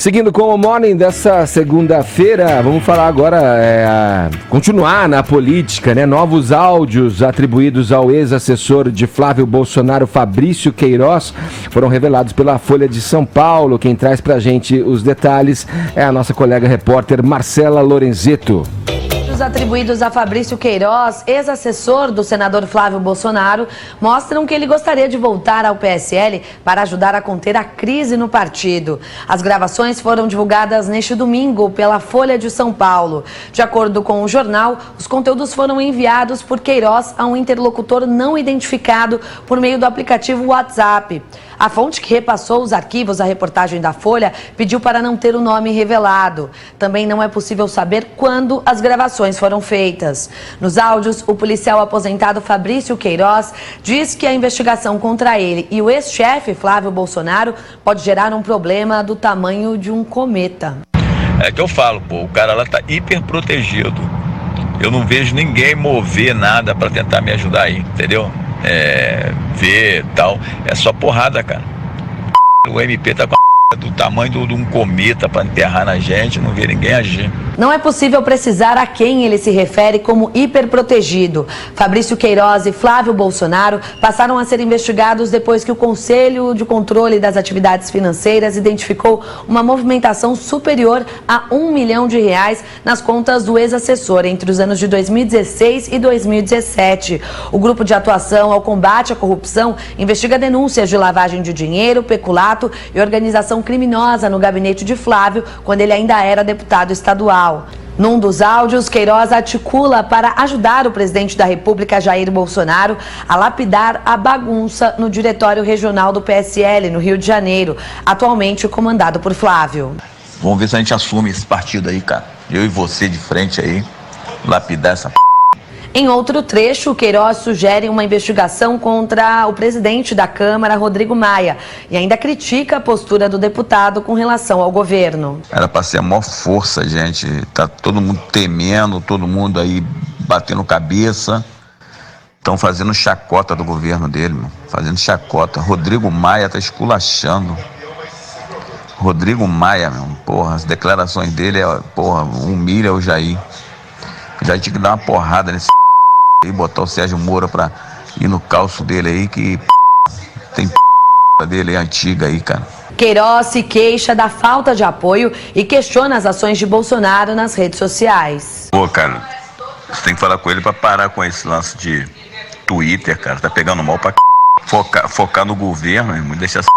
Seguindo com o Morning dessa segunda-feira, vamos falar agora, continuar na política, né? Novos áudios atribuídos ao ex-assessor de Flávio Bolsonaro, Fabrício Queiroz, foram revelados pela Folha de São Paulo. Quem traz pra gente os detalhes é a nossa colega repórter Marcela Lorenzetto. Os atribuídos a Fabrício Queiroz, ex-assessor do senador Flávio Bolsonaro, mostram que ele gostaria de voltar ao PSL para ajudar a conter a crise no partido. As gravações foram divulgadas neste domingo pela Folha de São Paulo. De acordo com o jornal, os conteúdos foram enviados por Queiroz a um interlocutor não identificado por meio do aplicativo WhatsApp. A fonte que repassou os arquivos à reportagem da Folha pediu para não ter o nome revelado. Também não é possível saber quando as gravações foram feitas. Nos áudios, o policial aposentado Fabrício Queiroz diz que a investigação contra ele e o ex-chefe Flávio Bolsonaro pode gerar um problema do tamanho de um cometa. É que eu falo, o cara lá tá hiper protegido. Eu não vejo ninguém mover nada para tentar me ajudar aí, entendeu? Ver e tal, é só porrada, cara. O MP tá com do tamanho de um cometa para enterrar na gente, não vê ninguém agir. Não é possível precisar a quem ele se refere como hiperprotegido. Fabrício Queiroz e Flávio Bolsonaro passaram a ser investigados depois que o Conselho de Controle das Atividades Financeiras identificou uma movimentação superior a R$1 milhão nas contas do ex-assessor entre os anos de 2016 e 2017. O Grupo de Atuação ao Combate à Corrupção investiga denúncias de lavagem de dinheiro, peculato e organização criminosa no gabinete de Flávio, quando ele ainda era deputado estadual. Num dos áudios, Queiroz articula para ajudar o presidente da República, Jair Bolsonaro, a lapidar a bagunça no Diretório Regional do PSL, no Rio de Janeiro, atualmente comandado por Flávio. Vamos ver se a gente assume esse partido aí, cara. Eu e você de frente aí, lapidar essa Em outro trecho, Queiroz sugere uma investigação contra o presidente da Câmara, Rodrigo Maia, e ainda critica a postura do deputado com relação ao governo. Era para ser a maior força, gente. Tá todo mundo temendo, todo mundo aí batendo cabeça. Estão fazendo chacota do governo dele, mano. Fazendo chacota. Rodrigo Maia tá esculachando. Rodrigo Maia, meu, porra, as declarações dele, humilha o Jair. O Jair tinha que dar uma porrada nesse e botar o Sérgio Moro pra ir no calço dele aí, que tem dele antiga aí, cara. Queiroz se queixa da falta de apoio e questiona as ações de Bolsonaro nas redes sociais. Pô, cara, você tem que falar com ele pra parar com esse lance de Twitter, cara. Tá pegando mal pra focar no governo, irmão, deixa essa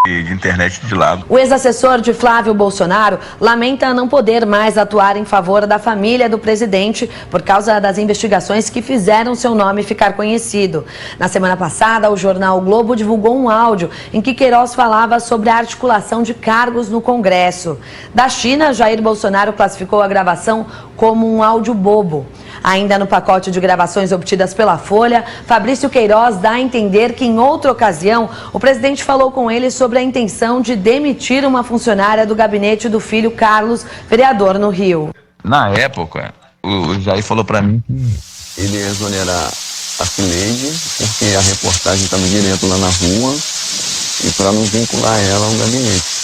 de internet de lado. O ex-assessor de Flávio Bolsonaro lamenta não poder mais atuar em favor da família do presidente por causa das investigações que fizeram seu nome ficar conhecido. Na semana passada, o jornal o Globo divulgou um áudio em que Queiroz falava sobre a articulação de cargos no Congresso. Da China, Jair Bolsonaro classificou a gravação como um áudio bobo. Ainda no pacote de gravações obtidas pela Folha, Fabrício Queiroz dá a entender que em outra ocasião o presidente falou com ele sobre a intenção de demitir uma funcionária do gabinete do filho Carlos, vereador no Rio. Na época, o Jair falou pra mim que ele ia exonerar a Cileide, porque a reportagem estava direto lá na rua, e para não vincular ela ao gabinete.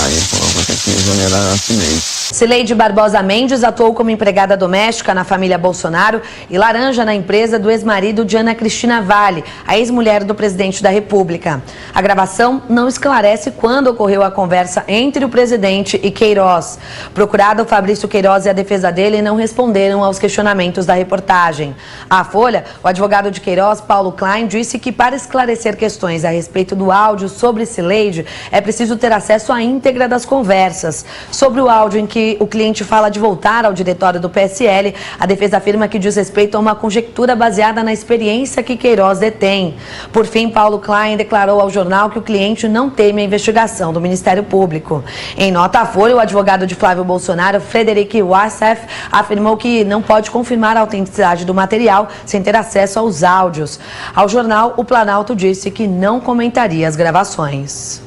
Aí ele falou que tem que exonerar a Cileide. Cileide Barbosa Mendes atuou como empregada doméstica na família Bolsonaro e laranja na empresa do ex-marido de Ana Cristina Vale, a ex-mulher do presidente da República. A gravação não esclarece quando ocorreu a conversa entre o presidente e Queiroz. Procurado, Fabrício Queiroz e a defesa dele não responderam aos questionamentos da reportagem. À Folha, o advogado de Queiroz, Paulo Klein, disse que para esclarecer questões a respeito do áudio sobre Cileide, é preciso ter acesso à íntegra das conversas. Sobre o áudio em que o cliente fala de voltar ao diretório do PSL, a defesa afirma que diz respeito a uma conjectura baseada na experiência que Queiroz detém. Por fim, Paulo Klein declarou ao jornal que o cliente não teme a investigação do Ministério Público. Em nota à Folha, o advogado de Flávio Bolsonaro, Frederic Wassef, afirmou que não pode confirmar a autenticidade do material sem ter acesso aos áudios. Ao jornal, o Planalto disse que não comentaria as gravações.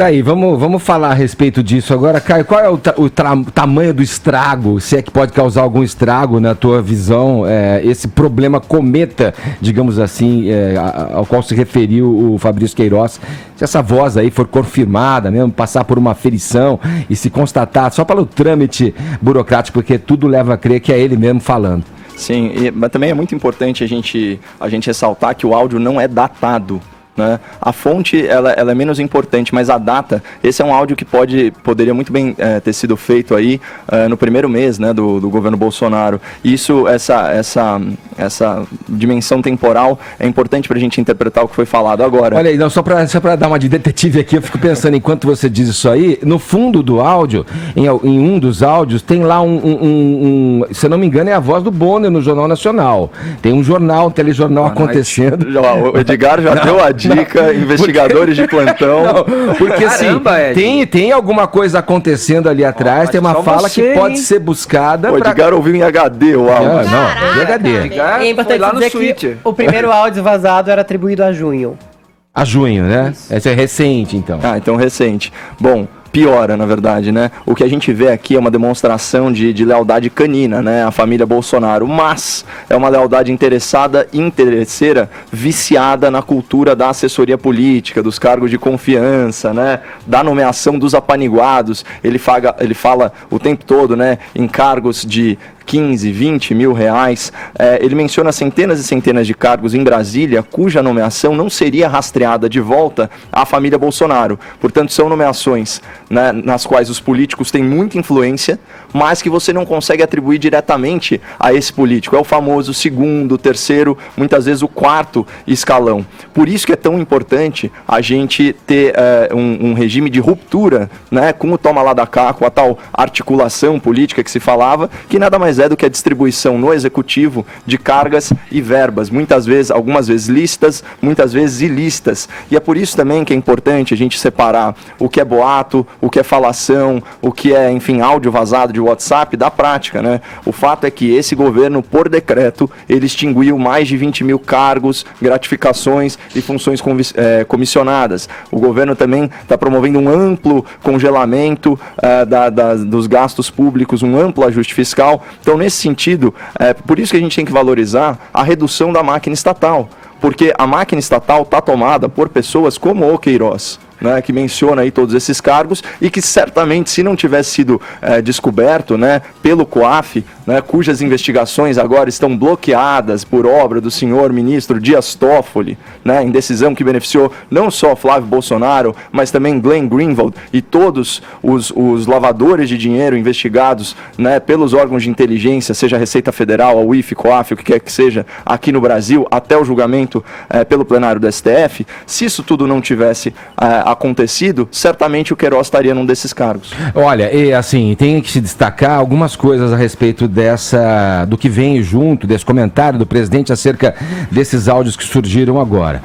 Tá aí, vamos falar a respeito disso agora. Caio, qual é o tamanho do estrago, se é que pode causar algum estrago na tua visão, esse problema cometa, digamos assim, ao qual se referiu o Fabrício Queiroz, se essa voz aí for confirmada mesmo, passar por uma aferição e se constatar só pelo trâmite burocrático, porque tudo leva a crer que é ele mesmo falando. Sim, mas também é muito importante a gente ressaltar que o áudio não é datado. Né? A fonte ela é menos importante, mas a data, esse é um áudio que poderia muito bem ter sido feito aí no primeiro mês, né, do governo Bolsonaro. Isso, essa dimensão temporal é importante para a gente interpretar o que foi falado agora. Olha aí, não, só para dar uma de detetive aqui, eu fico pensando, enquanto você diz isso aí, no fundo do áudio, em um dos áudios, tem lá se eu não me engano, é a voz do Bonner no Jornal Nacional. Tem um telejornal acontecendo. O Edgar já deu a dica, investigadores de plantão. Não, porque caramba, assim, tem alguma coisa acontecendo ali atrás, tem uma fala que pode ser buscada. O Edgar ouviu em HD o áudio. Não, em HD. É importante lá no Twitter. O primeiro áudio vazado era atribuído a junho. A junho, né? Esse é recente, então. Então recente. Bom, piora, na verdade, né? O que a gente vê aqui é uma demonstração de lealdade canina, né? A família Bolsonaro, mas é uma lealdade interessada e interesseira, viciada na cultura da assessoria política, dos cargos de confiança, né? Da nomeação dos apaniguados. Ele fala o tempo todo, né? Em cargos de 15, 20 mil reais. Ele menciona centenas e centenas de cargos em Brasília, cuja nomeação não seria rastreada de volta à família Bolsonaro. Portanto, são nomeações, né, nas quais os políticos têm muita influência, mas que você não consegue atribuir diretamente a esse político. É o famoso segundo, terceiro, muitas vezes o quarto escalão. Por isso que é tão importante a gente ter um regime de ruptura, né, com o toma lá da cá, com a tal articulação política que se falava, que nada mais é do que a distribuição no executivo de cargas e verbas, algumas vezes lícitas, muitas vezes ilícitas. E é por isso também que é importante a gente separar o que é boato, o que é falação, o que é, enfim, áudio vazado de WhatsApp da prática, né? O fato é que esse governo, por decreto, ele extinguiu mais de 20 mil cargos, gratificações e funções comissionadas. O governo também está promovendo um amplo congelamento dos gastos públicos, um amplo ajuste fiscal. Então, nesse sentido, por isso que a gente tem que valorizar a redução da máquina estatal, porque a máquina estatal está tomada por pessoas como o Queiroz, né, que menciona aí todos esses cargos e que certamente, se não tivesse sido descoberto, né, pelo COAF, né, cujas investigações agora estão bloqueadas por obra do senhor ministro Dias Toffoli, né, em decisão que beneficiou não só Flávio Bolsonaro, mas também Glenn Greenwald e todos os lavadores de dinheiro investigados, né, pelos órgãos de inteligência, seja a Receita Federal, a UIF, COAF, o que quer que seja, aqui no Brasil, até o julgamento pelo plenário do STF. Se isso tudo não tivesse acontecido, certamente o Queiroz estaria num desses cargos. Olha, e assim, tem que se destacar algumas coisas a respeito do que vem junto, desse comentário do presidente acerca desses áudios que surgiram agora.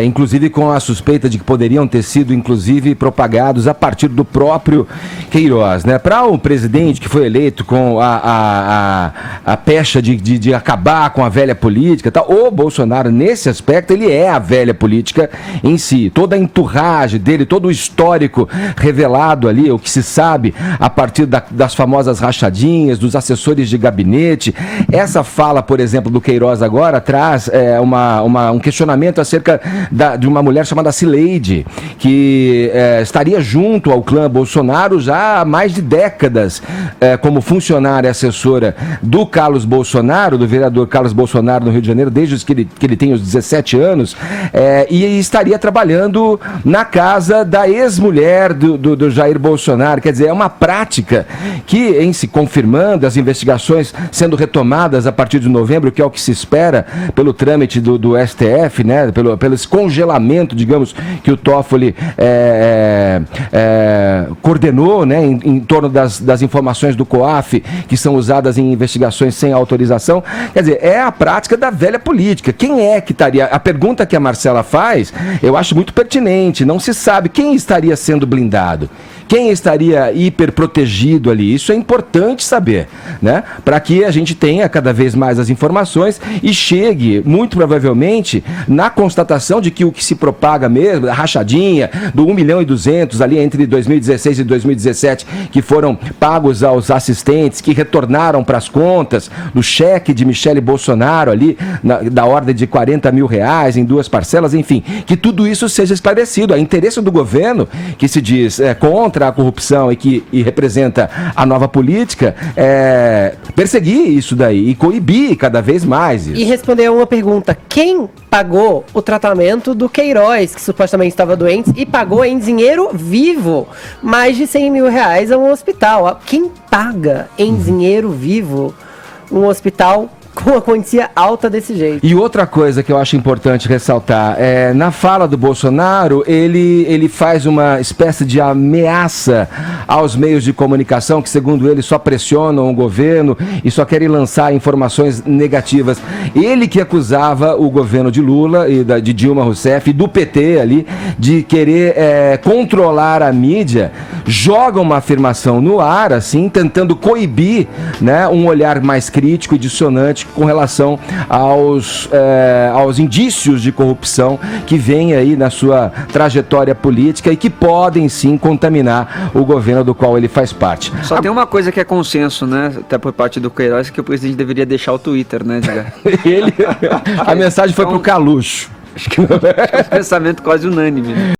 Inclusive com a suspeita de que poderiam ter sido, inclusive, propagados a partir do próprio Queiroz, né? Para o presidente que foi eleito com a pecha de acabar com a velha política, tal, o Bolsonaro, nesse aspecto, ele é a velha política em si. Toda a enturragem dele, todo o histórico revelado ali, o que se sabe a partir das famosas rachadinhas, dos assessores de gabinete. Essa fala, por exemplo, do Queiroz agora traz um questionamento acerca de uma mulher chamada Cileide, que estaria junto ao clã Bolsonaro já há mais de décadas como funcionária assessora do Carlos Bolsonaro, do vereador Carlos Bolsonaro no Rio de Janeiro, desde que ele tem os 17 anos, e estaria trabalhando na casa da ex-mulher do Jair Bolsonaro. Quer dizer, é uma prática que, em se confirmando, as investigações sendo retomadas a partir de novembro, que é o que se espera pelo trâmite do STF, né, pelo esse congelamento, digamos, que o Toffoli coordenou, né, em torno das informações do COAF, que são usadas em investigações sem autorização. Quer dizer, é a prática da velha política. Quem é que estaria... A pergunta que a Marcela faz, eu acho muito pertinente. Não se sabe quem estaria sendo blindado. Quem estaria hiperprotegido ali? Isso é importante saber, né? Para que a gente tenha cada vez mais as informações e chegue, muito provavelmente, na constatação de que o que se propaga mesmo, a rachadinha do 1.200.000 ali entre 2016 e 2017, que foram pagos aos assistentes, que retornaram para as contas, do cheque de Michele Bolsonaro ali, da ordem de R$40 mil em 2 parcelas, enfim, que tudo isso seja esclarecido. É interesse do governo, que se diz contra a corrupção e representa a nova política, perseguir isso daí e coibir cada vez mais isso. E responder a uma pergunta: quem pagou o tratamento do Queiroz, que supostamente estava doente, e pagou em dinheiro vivo mais de R$100 mil a um hospital? Quem paga em dinheiro vivo um hospital com uma quantia alta desse jeito? E outra coisa que eu acho importante ressaltar, na fala do Bolsonaro, ele faz uma espécie de ameaça aos meios de comunicação, que segundo ele só pressionam o governo e só querem lançar informações negativas. Ele que acusava o governo de Lula e de Dilma Rousseff e do PT ali, de querer controlar a mídia, joga uma afirmação no ar, assim, tentando coibir, né, um olhar mais crítico e dissonante com relação aos indícios de corrupção que vem aí na sua trajetória política e que podem sim contaminar o governo do qual ele faz parte. Só tem uma coisa que é consenso, né, até por parte do Queiroz, que o presidente deveria deixar o Twitter, né, Edgar? A mensagem foi pro Calucho. Acho que é um pensamento quase unânime, né?